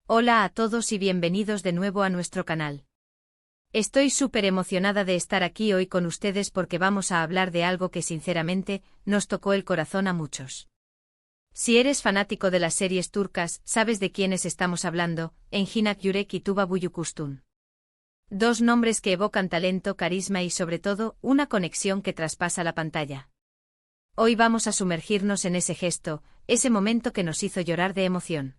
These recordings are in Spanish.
Hola a todos y bienvenidos de nuevo a nuestro canal. Estoy súper emocionada de estar aquí hoy con ustedes porque vamos a hablar de algo que sinceramente nos tocó el corazón a muchos. Si eres fanático de las series turcas, sabes de quiénes estamos hablando, Engin Akyürek y Tuba Büyüküstün. Dos nombres que evocan talento, carisma y sobre todo, una conexión que traspasa la pantalla. Hoy vamos a sumergirnos en ese gesto, ese momento que nos hizo llorar de emoción.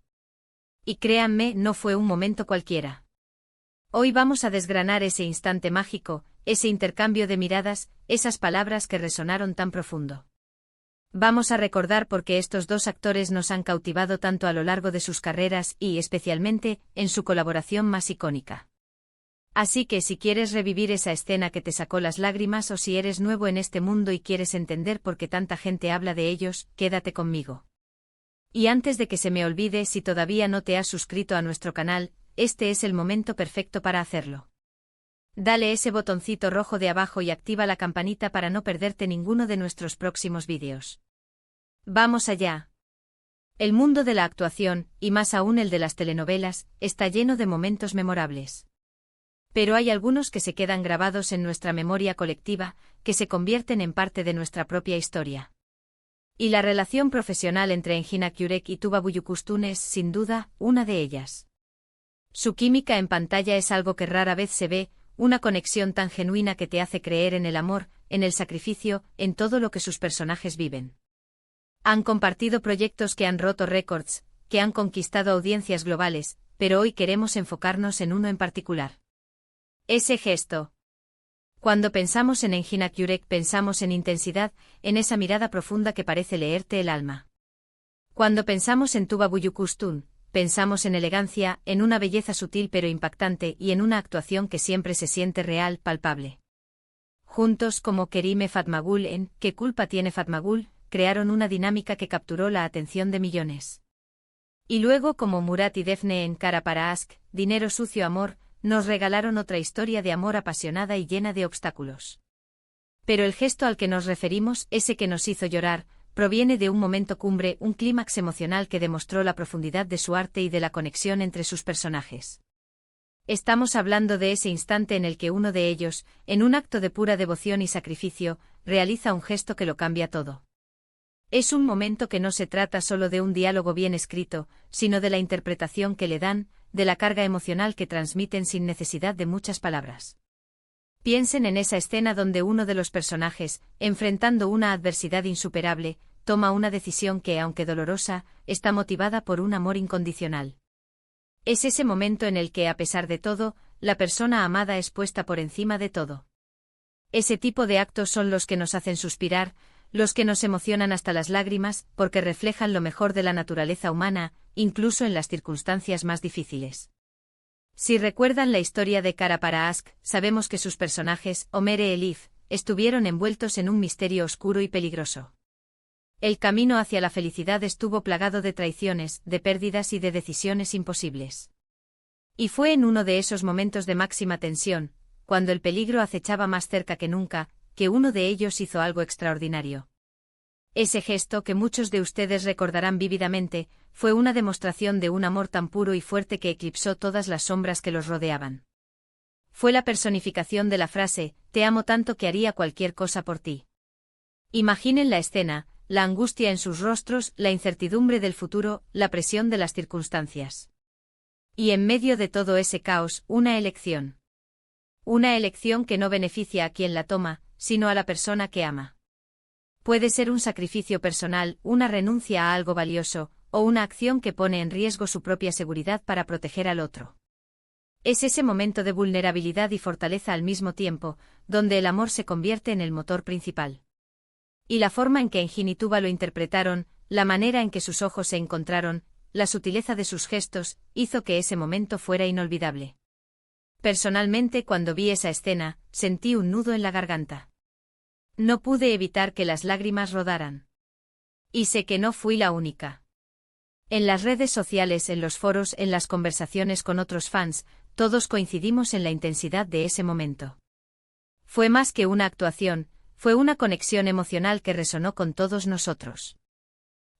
Y créanme, no fue un momento cualquiera. Hoy vamos a desgranar ese instante mágico, ese intercambio de miradas, esas palabras que resonaron tan profundo. Vamos a recordar por qué estos dos actores nos han cautivado tanto a lo largo de sus carreras y, especialmente, en su colaboración más icónica. Así que si quieres revivir esa escena que te sacó las lágrimas o si eres nuevo en este mundo y quieres entender por qué tanta gente habla de ellos, quédate conmigo. Y antes de que se me olvide, si todavía no te has suscrito a nuestro canal, este es el momento perfecto para hacerlo. Dale ese botoncito rojo de abajo y activa la campanita para no perderte ninguno de nuestros próximos vídeos. ¡Vamos allá! El mundo de la actuación, y más aún el de las telenovelas, está lleno de momentos memorables. Pero hay algunos que se quedan grabados en nuestra memoria colectiva, que se convierten en parte de nuestra propia historia. Y la relación profesional entre Engin Akyürek y Tuba Büyüküstün es, sin duda, una de ellas. Su química en pantalla es algo que rara vez se ve, una conexión tan genuina que te hace creer en el amor, en el sacrificio, en todo lo que sus personajes viven. Han compartido proyectos que han roto récords, que han conquistado audiencias globales, pero hoy queremos enfocarnos en uno en particular. Ese gesto. Cuando pensamos en Engin Akyürek pensamos en intensidad, en esa mirada profunda que parece leerte el alma. Cuando pensamos en Tuba Büyüküstün, pensamos en elegancia, en una belleza sutil pero impactante y en una actuación que siempre se siente real, palpable. Juntos como Kerime Fatmagül en ¿Qué culpa tiene Fatmagül?, crearon una dinámica que capturó la atención de millones. Y luego como Murat y Defne en Kara para Aşk, Dinero Sucio Amor, nos regalaron otra historia de amor apasionada y llena de obstáculos. Pero el gesto al que nos referimos, ese que nos hizo llorar, proviene de un momento cumbre, un clímax emocional que demostró la profundidad de su arte y de la conexión entre sus personajes. Estamos hablando de ese instante en el que uno de ellos, en un acto de pura devoción y sacrificio, realiza un gesto que lo cambia todo. Es un momento que no se trata solo de un diálogo bien escrito, sino de la interpretación que le dan, de la carga emocional que transmiten sin necesidad de muchas palabras. Piensen en esa escena donde uno de los personajes, enfrentando una adversidad insuperable, toma una decisión que, aunque dolorosa, está motivada por un amor incondicional. Es ese momento en el que, a pesar de todo, la persona amada es puesta por encima de todo. Ese tipo de actos son los que nos hacen suspirar, los que nos emocionan hasta las lágrimas, porque reflejan lo mejor de la naturaleza humana, incluso en las circunstancias más difíciles. Si recuerdan la historia de Kara para Aşk, sabemos que sus personajes, Ömer y Elif, estuvieron envueltos en un misterio oscuro y peligroso. El camino hacia la felicidad estuvo plagado de traiciones, de pérdidas y de decisiones imposibles. Y fue en uno de esos momentos de máxima tensión, cuando el peligro acechaba más cerca que nunca, que uno de ellos hizo algo extraordinario. Ese gesto que muchos de ustedes recordarán vívidamente, fue una demostración de un amor tan puro y fuerte que eclipsó todas las sombras que los rodeaban. Fue la personificación de la frase, te amo tanto que haría cualquier cosa por ti. Imaginen la escena, la angustia en sus rostros, la incertidumbre del futuro, la presión de las circunstancias. Y en medio de todo ese caos, una elección. Una elección que no beneficia a quien la toma, sino a la persona que ama. Puede ser un sacrificio personal, una renuncia a algo valioso, o una acción que pone en riesgo su propia seguridad para proteger al otro. Es ese momento de vulnerabilidad y fortaleza al mismo tiempo, donde el amor se convierte en el motor principal. Y la forma en que Engin y Tuba lo interpretaron, la manera en que sus ojos se encontraron, la sutileza de sus gestos, hizo que ese momento fuera inolvidable. Personalmente, cuando vi esa escena, sentí un nudo en la garganta. No pude evitar que las lágrimas rodaran. Y sé que no fui la única. En las redes sociales, en los foros, en las conversaciones con otros fans, todos coincidimos en la intensidad de ese momento. Fue más que una actuación, fue una conexión emocional que resonó con todos nosotros.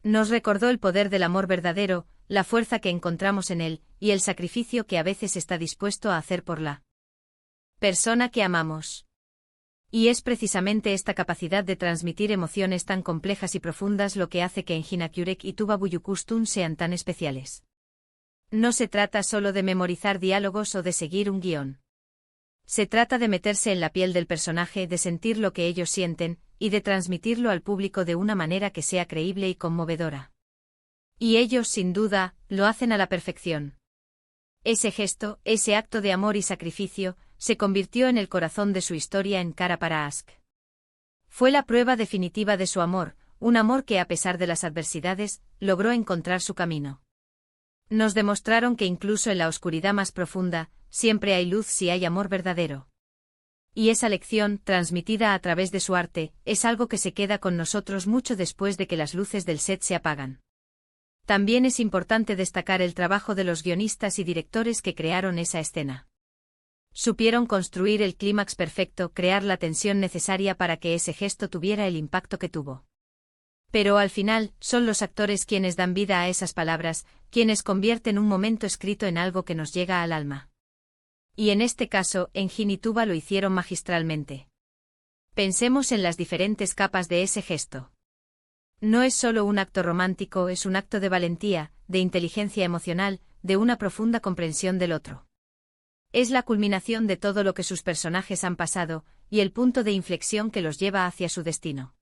Nos recordó el poder del amor verdadero, la fuerza que encontramos en él, y el sacrificio que a veces está dispuesto a hacer por la persona que amamos. Y es precisamente esta capacidad de transmitir emociones tan complejas y profundas lo que hace que Engin Akyurek y Tuba Büyüküstün sean tan especiales. No se trata solo de memorizar diálogos o de seguir un guión. Se trata de meterse en la piel del personaje, de sentir lo que ellos sienten, y de transmitirlo al público de una manera que sea creíble y conmovedora. Y ellos, sin duda, lo hacen a la perfección. Ese gesto, ese acto de amor y sacrificio, se convirtió en el corazón de su historia en Kara para Aşk. Fue la prueba definitiva de su amor, un amor que a pesar de las adversidades, logró encontrar su camino. Nos demostraron que incluso en la oscuridad más profunda, siempre hay luz si hay amor verdadero. Y esa lección, transmitida a través de su arte, es algo que se queda con nosotros mucho después de que las luces del set se apagan. También es importante destacar el trabajo de los guionistas y directores que crearon esa escena. Supieron construir el clímax perfecto, crear la tensión necesaria para que ese gesto tuviera el impacto que tuvo. Pero al final, son los actores quienes dan vida a esas palabras, quienes convierten un momento escrito en algo que nos llega al alma. Y en este caso, Engin y Tuba lo hicieron magistralmente. Pensemos en las diferentes capas de ese gesto. No es solo un acto romántico, es un acto de valentía, de inteligencia emocional, de una profunda comprensión del otro. Es la culminación de todo lo que sus personajes han pasado, y el punto de inflexión que los lleva hacia su destino.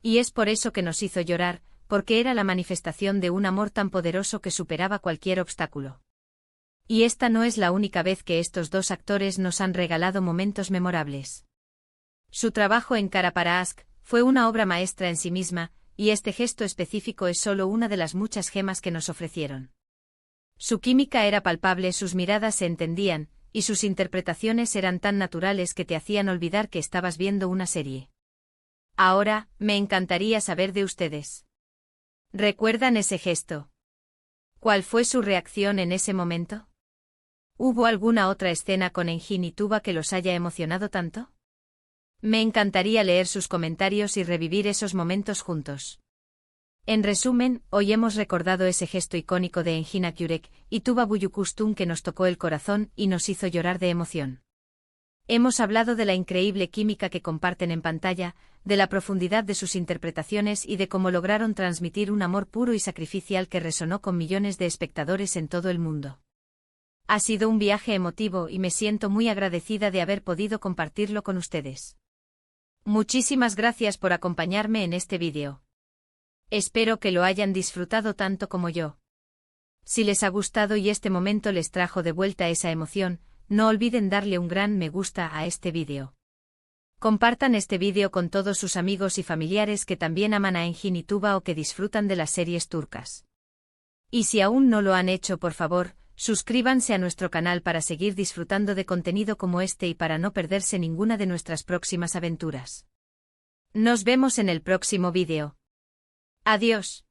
Y es por eso que nos hizo llorar, porque era la manifestación de un amor tan poderoso que superaba cualquier obstáculo. Y esta no es la única vez que estos dos actores nos han regalado momentos memorables. Su trabajo en Kara para Aşk fue una obra maestra en sí misma, y este gesto específico es solo una de las muchas gemas que nos ofrecieron. Su química era palpable, sus miradas se entendían, y sus interpretaciones eran tan naturales que te hacían olvidar que estabas viendo una serie. Ahora, me encantaría saber de ustedes. ¿Recuerdan ese gesto? ¿Cuál fue su reacción en ese momento? ¿Hubo alguna otra escena con Engin y Tuba que los haya emocionado tanto? Me encantaría leer sus comentarios y revivir esos momentos juntos. En resumen, hoy hemos recordado ese gesto icónico de Engin Akyurek y Tuba Büyüküstün que nos tocó el corazón y nos hizo llorar de emoción. Hemos hablado de la increíble química que comparten en pantalla, de la profundidad de sus interpretaciones y de cómo lograron transmitir un amor puro y sacrificial que resonó con millones de espectadores en todo el mundo. Ha sido un viaje emotivo y me siento muy agradecida de haber podido compartirlo con ustedes. Muchísimas gracias por acompañarme en este vídeo. Espero que lo hayan disfrutado tanto como yo. Si les ha gustado y este momento les trajo de vuelta esa emoción, no olviden darle un gran me gusta a este vídeo. Compartan este vídeo con todos sus amigos y familiares que también aman a Engin y Tuba o que disfrutan de las series turcas. Y si aún no lo han hecho, por favor, suscríbanse a nuestro canal para seguir disfrutando de contenido como este y para no perderse ninguna de nuestras próximas aventuras. Nos vemos en el próximo vídeo. Adiós.